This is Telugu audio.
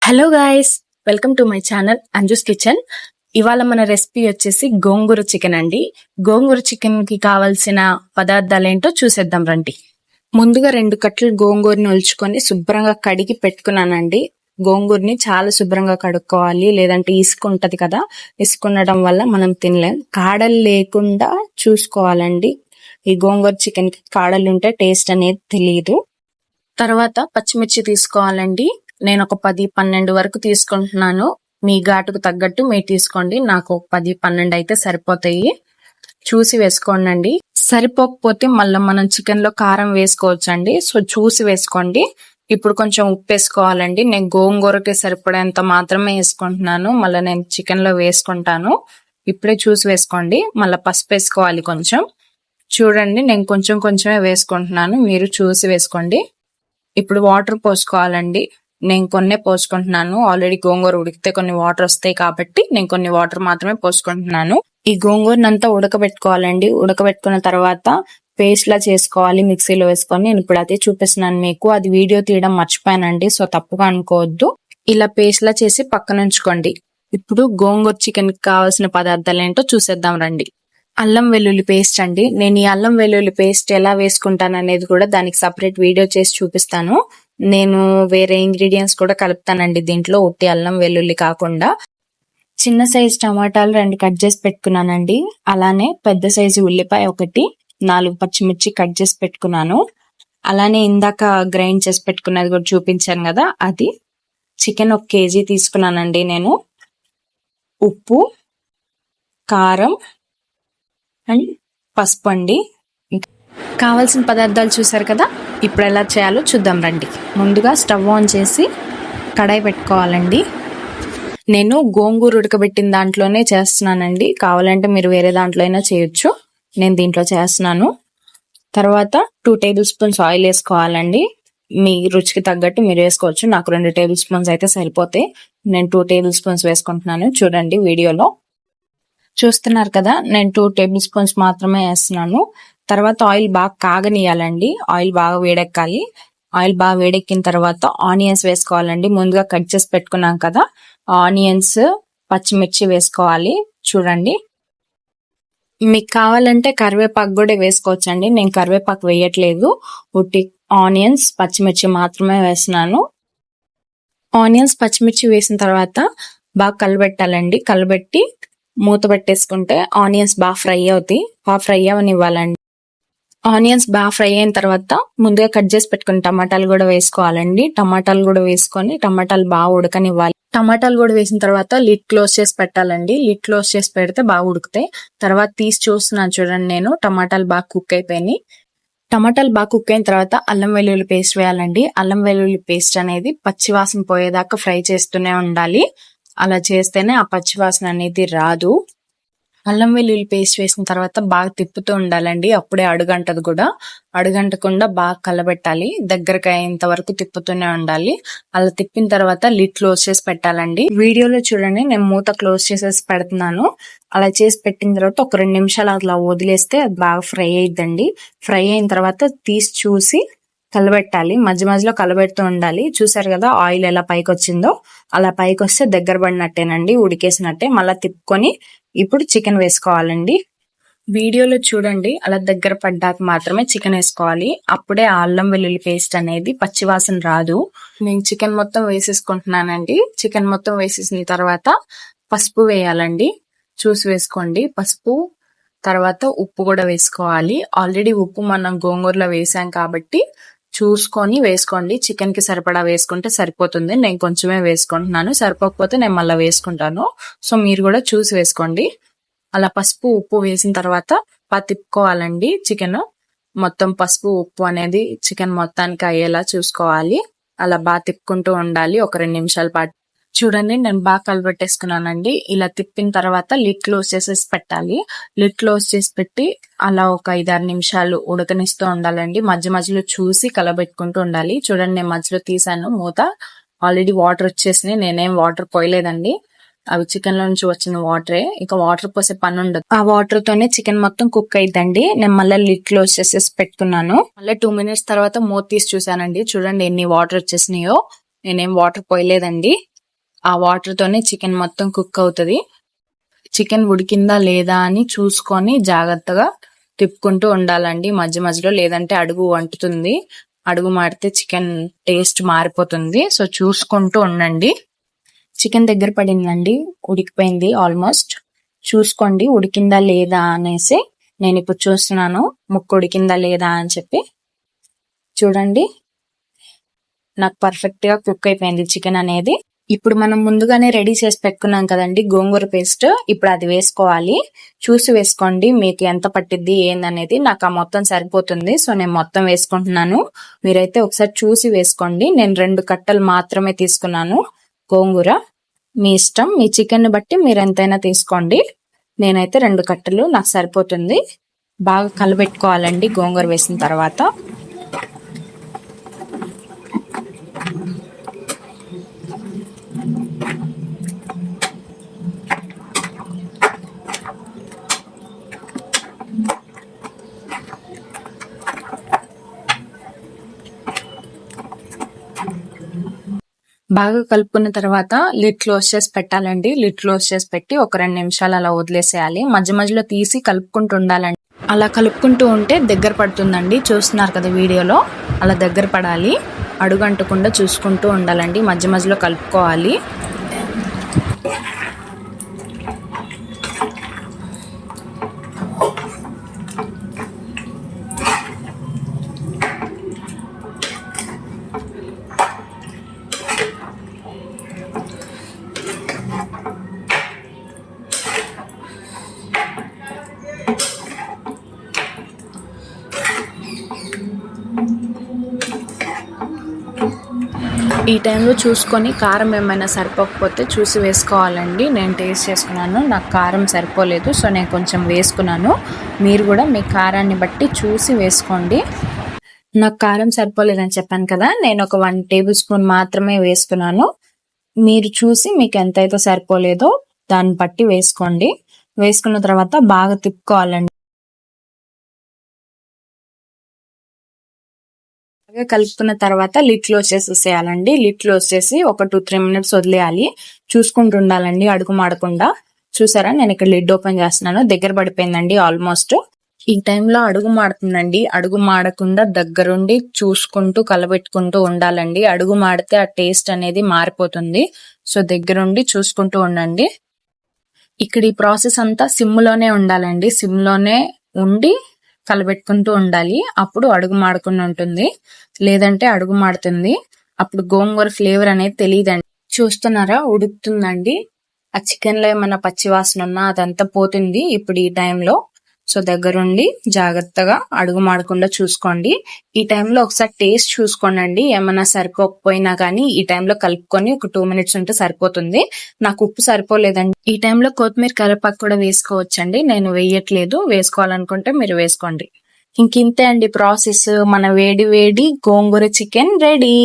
Hello guys, welcome to my channel Anju's kitchen. ఇవాళ మన రెసిపీ వచ్చేసి గోంగూర చికెన్ అండి. గోంగూర చికెన్ కి కావాల్సిన పదార్థాలు ఏంటో చూసేద్దాం రండి. ముందుగా 2 కట్టలు గోంగూరని ఒలుచుకొని శుభ్రంగా కడిగి పెట్టుకున్నానండి. గోంగూరని చాలా శుభ్రంగా కడుక్కోవాలి, లేదంటే ఇసుక ఉంటది కదా, ఇసుక ఉండడం వల్ల మనం తినలేం. కాడలు లేకుండా చూసుకోవాలండి. ఈ గోంగూర చికెన్ కి కాడలు ఉంటే టేస్ట్ అనేది తెలియదు. తర్వాత పచ్చిమిర్చి తీసుకోవాలండి. నేను ఒక 10-12 వరకు తీసుకుంటున్నాను. మీ ఘాటుకు తగ్గట్టు మీరు తీసుకోండి. నాకు 10-12 అయితే సరిపోతాయి. చూసి వేసుకోండి. సరిపోకపోతే మళ్ళీ మనం చికెన్ లో కారం వేసుకోవచ్చండి. సో చూసి వేసుకోండి. ఇప్పుడు కొంచెం ఉప్పు వేసుకోవాలండి. నేను గోంగూరకి సరిపడేంత మాత్రమే వేసుకుంటున్నాను. మళ్ళీ నేను చికెన్ లో వేసుకుంటాను. ఇప్పుడే చూసి వేసుకోండి. మళ్ళీ పసుపు వేసుకోవాలి కొంచెం. చూడండి, నేను కొంచెమే వేసుకుంటున్నాను. మీరు చూసి వేసుకోండి. ఇప్పుడు వాటర్ పోసుకోవాలండి. నేను కొన్నే పోసుకుంటున్నాను. ఆల్రెడీ గోంగూర ఉడికితే కొన్ని వాటర్ వస్తాయి కాబట్టి నేను కొన్ని వాటర్ మాత్రమే పోసుకుంటున్నాను. ఈ గోంగూరనంతా ఉడకబెట్టుకోవాలండి. ఉడకబెట్టుకున్న తర్వాత పేస్ట్ లా చేసుకోవాలి, మిక్సీలో వేసుకొని. నేను ఇప్పుడు అదే చూపిస్తున్నాను మీకు. అది వీడియో తీయడం మర్చిపోయానండి, సో తప్పుగా అనుకోవద్దు. ఇలా పేస్ట్ లా చేసి పక్కన ఉంచుకోండి. ఇప్పుడు గోంగూర చికెన్ కి కావాల్సిన పదార్థాలు ఏంటో చూసేద్దాం రండి. అల్లం వెల్లుల్లి పేస్ట్ అండి. నేను ఈ అల్లం వెల్లుల్లి పేస్ట్ ఎలా వేసుకుంటాను అనేది కూడా దానికి సపరేట్ వీడియో చేసి చూపిస్తాను. నేను వేరే ఇంగ్రీడియంట్స్ కూడా కలుపుతానండి దీంట్లో, ఉట్టి అల్లం వెల్లుల్లి కాకుండా. చిన్న సైజు టమాటాలు 2 కట్ చేసి పెట్టుకున్నానండి. అలానే పెద్ద సైజు ఉల్లిపాయ 1, 4 పచ్చిమిర్చి కట్ చేసి పెట్టుకున్నాను. అలానే ఇందాక గ్రైండ్ చేసి పెట్టుకున్నది కూడా చూపించాను కదా, అది. చికెన్ 1 కేజీ తీసుకున్నానండి నేను. ఉప్పు, కారం అండ్ పసుపు అండి. కావాల్సిన పదార్థాలు చూసారు కదా. ఇప్పుడు ఎలా చేయాలో చూద్దాం రండి. ముందుగా స్టవ్ ఆన్ చేసి కడాయి పెట్టుకోవాలండి. నేను గోంగూర ఉడకబెట్టిన దాంట్లోనే చేస్తున్నానండి. కావాలంటే మీరు వేరే దాంట్లో అయినా చేయొచ్చు. నేను దీంట్లో చేస్తున్నాను. తర్వాత 2 టేబుల్ స్పూన్స్ ఆయిల్ వేసుకోవాలండి. మీ రుచికి తగ్గట్టు మీరు వేసుకోవచ్చు. నాకు 2 టేబుల్ స్పూన్స్ అయితే సరిపోతాయి. నేను 2 టేబుల్ స్పూన్స్ వేసుకుంటున్నాను. చూడండి వీడియోలో చూస్తున్నారు కదా, నేను 2 టేబుల్ స్పూన్స్ మాత్రమే వేస్తున్నాను. తర్వాత ఆయిల్ బాగా కాగనియాలండి. ఆయిల్ బాగా వేడెక్కాలి. ఆయిల్ బాగా వేడెక్కిన తర్వాత ఆనియన్స్ వేసుకోవాలండి. ముందుగా కట్ చేసి పెట్టుకున్నాం కదా, ఆనియన్స్, పచ్చిమిర్చి వేసుకోవాలి. చూడండి, మీకు కావాలంటే కరివేపాకు కూడా వేసుకోవచ్చండి. నేను కరివేపాకు వేయట్లేదు. ఉట్టి ఆనియన్స్, పచ్చిమిర్చి మాత్రమే వేస్తున్నాను. ఆనియన్స్, పచ్చిమిర్చి వేసిన తర్వాత బాగా కలబెట్టాలండి. కలబెట్టి మూత పెట్టేసుకుంటే ఆనియన్స్ బాగా ఫ్రై అవుతాయి. బాగా ఫ్రై అవనివ్వాలండి. ఆనియన్స్ బాగా ఫ్రై అయిన తర్వాత ముందుగా కట్ చేసి పెట్టుకుని టమాటాలు కూడా వేసుకోవాలండి. టమాటాలు కూడా వేసుకొని టమాటాలు బాగా ఉడకనివ్వాలి. టమాటాలు కూడా వేసిన తర్వాత లిడ్ క్లోజ్ చేసి పెట్టాలండి. లిడ్ క్లోజ్ చేసి పెడితే బాగా ఉడుకుతాయి. తర్వాత తీసి చూస్తున్నాను చూడండి, నేను టమాటాలు బాగా కుక్ అయిపోయినాయి. టమాటాలు బాగా కుక్ అయిన తర్వాత అల్లం వెల్లుల్లి పేస్ట్ వేయాలండి. అల్లం వెల్లుల్లి పేస్ట్ అనేది పచ్చివాసన పోయేదాకా ఫ్రై చేస్తూనే ఉండాలి. అలా చేస్తేనే ఆ పచ్చివాసన అనేది రాదు. అల్లం వెల్లుల్లి పేస్ట్ వేసిన తర్వాత బాగా తిప్పుతూ ఉండాలండి. అప్పుడే అడుగంటది కూడా. అడుగంటకుండా బాగా కలబెట్టాలి. దగ్గరకు అయ్యేంత వరకు తిప్పుతూనే ఉండాలి. అలా తిప్పిన తర్వాత లిడ్ క్లోజ్ చేసి పెట్టాలండి. వీడియోలో చూడండి, నేను మూత క్లోజ్ చేసేసి పెడుతున్నాను. అలా చేసి పెట్టిన తర్వాత ఒక 2 నిమిషాలు అలా వదిలేస్తే అది బాగా ఫ్రై అయ్యిద్దండి. ఫ్రై అయిన తర్వాత తీసి చూసి కలబెట్టాలి. మధ్య మధ్యలో కలబెడుతూ ఉండాలి. చూసారు కదా ఆయిల్ ఎలా పైకి వచ్చిందో, అలా పైకి వస్తే దగ్గర పడినట్టేనండి, ఉడికేసినట్టే. మళ్ళీ తిప్పుకొని ఇప్పుడు చికెన్ వేసుకోవాలండి. వీడియోలో చూడండి, అలా దగ్గర పడ్డాక మాత్రమే చికెన్ వేసుకోవాలి. అప్పుడే ఆ అల్లం వెల్లుల్లి పేస్ట్ అనేది పచ్చివాసన రాదు. నేను చికెన్ మొత్తం వేసేసుకుంటున్నానండి. చికెన్ మొత్తం వేసేసిన తర్వాత పసుపు వేయాలండి. చూసి వేసుకోండి పసుపు. తర్వాత ఉప్పు కూడా వేసుకోవాలి. ఆల్రెడీ ఉప్పు మనం గోంగూరలో వేసాం కాబట్టి చూసుకొని వేసుకోండి. చికెన్ కి సరిపడా వేసుకుంటే సరిపోతుంది. నేను కొంచెమే వేసుకుంటున్నాను. సరిపోకపోతే నేను మళ్ళీ వేసుకుంటాను. సో మీరు కూడా చూసి వేసుకోండి. అలా పసుపు ఉప్పు వేసిన తర్వాత బాగా తిప్పుకోవాలండి. చికెన్ మొత్తం పసుపు ఉప్పు అనేది చికెన్ మొత్తానికి అయ్యేలా చూసుకోవాలి. అలా బాగా తిప్పుకుంటూ ఉండాలి ఒక 2 నిమిషాల పాటు. చూడండి, నేను బాగా కలబెట్టేసుకున్నానండి. ఇలా తిప్పిన తర్వాత లిడ్ క్లోజ్ చేసేసి పెట్టాలి. లిడ్ క్లోజ్ చేసి పెట్టి అలా ఒక 5-6 నిమిషాలు ఉడకనిస్తూ ఉండాలండి. మధ్య మధ్యలో చూసి కలబెట్టుకుంటూ ఉండాలి. చూడండి, నేను మధ్యలో తీసాను మూత. ఆల్రెడీ వాటర్ వచ్చేసినాయి. నేనేం వాటర్ పోయలేదండి. అవి చికెన్ లో నుంచి వచ్చిన వాటరే. ఇక వాటర్ పోసే పని ఉండదు. ఆ వాటర్ తోనే చికెన్ మొత్తం కుక్ అయిద్దండి. నేను మళ్ళీ లిడ్ క్లోజ్ చేసేసి పెట్టుకున్నాను. మళ్ళీ 2 మినిట్స్ తర్వాత మూత తీసి చూసానండి. చూడండి ఎన్ని వాటర్ వచ్చేసినాయో. నేనేం వాటర్ పోయలేదండి. ఆ వాటర్ తోనే చికెన్ మొత్తం కుక్ అవుతుంది. చికెన్ ఉడికిందా లేదా అని చూసుకొని జాగ్రత్తగా తిప్పుకుంటూ ఉండాలండి మధ్య మధ్యలో, లేదంటే అడుగు అంటుతుంది. అడుగు మాడితే చికెన్ టేస్ట్ మారిపోతుంది. సో చూసుకుంటూ ఉండండి. చికెన్ దగ్గర పడిందండి, ఉడికిపోయింది ఆల్మోస్ట్. చూసుకోండి ఉడికిందా లేదా అనేసి. నేను ఇప్పుడు చూస్తున్నాను ముక్క ఉడికిందా లేదా అని చెప్పి. చూడండి, నాకు పర్ఫెక్ట్ గా కుక్ అయిపోయింది చికెన్ అనేది. ఇప్పుడు మనం ముందుగానే రెడీ చేసి పెట్టుకున్నాం కదండి గోంగూర పేస్ట్, ఇప్పుడు అది వేసుకోవాలి. చూసి వేసుకోండి మీకు ఎంత పట్టిద్ది ఏందనేది. నాకు ఆ మొత్తం సరిపోతుంది, సో నేను మొత్తం వేసుకుంటున్నాను. మీరైతే ఒకసారి చూసి వేసుకోండి. నేను 2 కట్టలు మాత్రమే తీసుకున్నాను గోంగూర. మీ ఇష్టం, మీ చికెన్ బట్టి మీరు ఎంతైనా తీసుకోండి. నేనైతే 2 కట్టలు నాకు సరిపోతుంది. బాగా కలబెట్టుకోవాలండి గోంగూర వేసిన తర్వాత. బాగా కలుపుకున్న తర్వాత లిడ్ క్లోజ్ చేసి పెట్టాలండి. లిడ్ క్లోజ్ చేసి పెట్టి ఒక 2 నిమిషాలు అలా వదిలేసేయాలి. మధ్య మధ్యలో తీసి కలుపుకుంటూ ఉండాలండి. అలా కలుపుకుంటూ ఉంటే దగ్గర పడుతుందండి. చూస్తున్నారు కదా వీడియోలో, అలా దగ్గర పడాలి. అడుగంటకుండా చూసుకుంటూ ఉండాలండి, మధ్య మధ్యలో కలుపుకోవాలి. ఈ టైంలో చూసుకొని కారం ఏమైనా సరిపోకపోతే చూసి వేసుకోవాలండి. నేను టేస్ట్ చేసుకున్నాను, నాకు కారం సరిపోలేదు, సో నేను కొంచెం వేసుకున్నాను. మీరు కూడా మీ కారాన్ని బట్టి చూసి వేసుకోండి. నాకు కారం సరిపోలేదని చెప్పాను కదా, నేను ఒక 1 టేబుల్ స్పూన్ మాత్రమే వేసుకున్నాను. మీరు చూసి మీకు ఎంతైతే సరిపోలేదో దాన్ని బట్టి వేసుకోండి. వేసుకున్న తర్వాత బాగా తిప్పుకోవాలండి. కలుపుకున్న తర్వాత లిడ్ క్లోజ్ చేసేసేయాలండి. లిడ్ క్లోజ్ చేసి ఒక 2-3 మినిట్స్ వదిలేయాలి. చూసుకుంటూ ఉండాలండి అడుగు మాడకుండా. చూసారా, నేను ఇక్కడ లిడ్ ఓపెన్ చేస్తున్నాను, దగ్గర పడిపోయిందండి ఆల్మోస్ట్. ఈ టైంలో అడుగు మాడుతుందండి. అడుగు మాడకుండా దగ్గరుండి చూసుకుంటూ కలబెట్టుకుంటూ ఉండాలండి. అడుగు మాడితే ఆ టేస్ట్ అనేది మారిపోతుంది. సో దగ్గరుండి చూసుకుంటూ ఉండండి. ఇక్కడ ఈ ప్రాసెస్ అంతా సిమ్ లోనే ఉండాలండి. సిమ్ లోనే ఉండి కలబెట్టుకుంటూ ఉండాలి. అప్పుడు అడుగు మాడకుండా ఉంటుంది, లేదంటే అడుగు మాడుతుంది. అప్పుడు గోంగూర ఫ్లేవర్ అనేది తెలియదండి. చూస్తున్నారా, ఉడుకుతుందండి. ఆ చికెన్ లో ఏమన్నా పచ్చి వాసన ఉన్నా అదంతా పోతుంది ఇప్పుడు ఈ టైంలో. సో దగ్గరుండి జాగ్రత్తగా అడుగు మాడకుండా చూసుకోండి. ఈ టైంలో ఒకసారి టేస్ట్ చూసుకోండి. ఏమన్నా సరిపోకపోయినా కానీ ఈ టైంలో కలుపుకొని ఒక 2 మినిట్స్ ఉంటే సరిపోతుంది. నాకు ఉప్పు సరిపోలేదండి. ఈ టైంలో కొత్తిమీర కరివేపాకు కూడా వేసుకోవచ్చండి. నేను వేయట్లేదు, వేసుకోవాలనుకుంటే మీరు వేసుకోండి. ఇంతే అండి ప్రాసెస్. మన వేడి వేడి గోంగూర చికెన్ రెడీ.